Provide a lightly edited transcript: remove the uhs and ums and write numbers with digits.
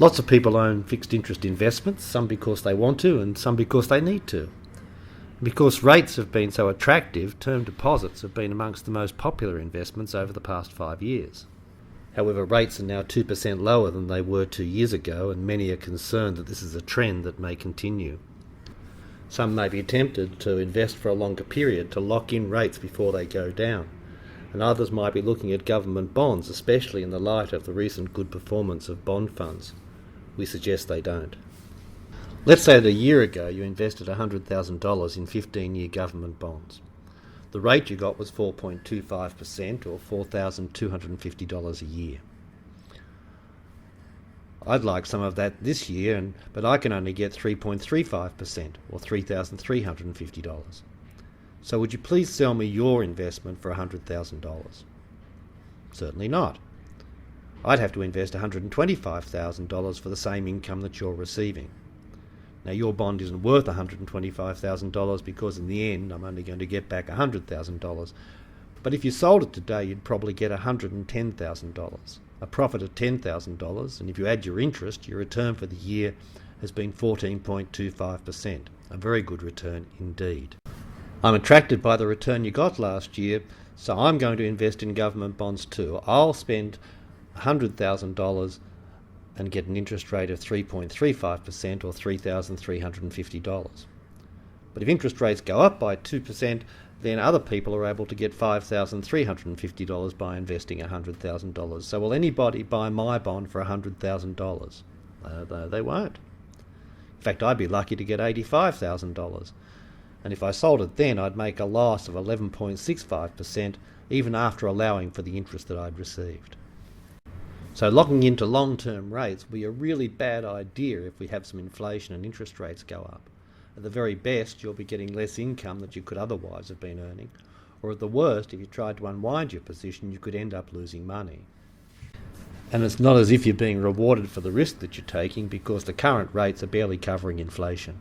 Lots of people own fixed interest investments, some because they want to and some because they need to. Because rates have been so attractive, term deposits have been amongst the most popular investments over the past 5 years. However, rates are now 2% lower than they were 2 years ago, and many are concerned that this is a trend that may continue. Some may be tempted to invest for a longer period to lock in rates before they go down, and others might be looking at government bonds, especially in the light of the recent good performance of bond funds. We suggest they don't. Let's say that a year ago you invested $100,000 in 15-year government bonds. The rate you got was 4.25% or $4,250 a year. I'd like some of that this year, but I can only get 3.35% or $3,350. So would you please sell me your investment for $100,000? Certainly not. I'd have to invest $125,000 for the same income that you're receiving. Now, your bond isn't worth $125,000 because in the end I'm only going to get back $100,000. But if you sold it today, you'd probably get $110,000, a profit of $10,000, and if you add your interest, your return for the year has been 14.25%, a very good return indeed. I'm attracted by the return you got last year, so I'm going to invest in government bonds too. I'll spend $100,000 and get an interest rate of 3.35% or $3,350. But if interest rates go up by 2%, then other people are able to get $5,350 by investing $100,000. So will anybody buy my bond for $100,000? They won't. In fact, I'd be lucky to get $85,000. And if I sold it then, I'd make a loss of 11.65%, even after allowing for the interest that I'd received. So locking into long-term rates will be a really bad idea if we have some inflation and interest rates go up. At the very best, you'll be getting less income that you could otherwise have been earning, or at the worst, if you tried to unwind your position, you could end up losing money. And it's not as if you're being rewarded for the risk that you're taking, because the current rates are barely covering inflation.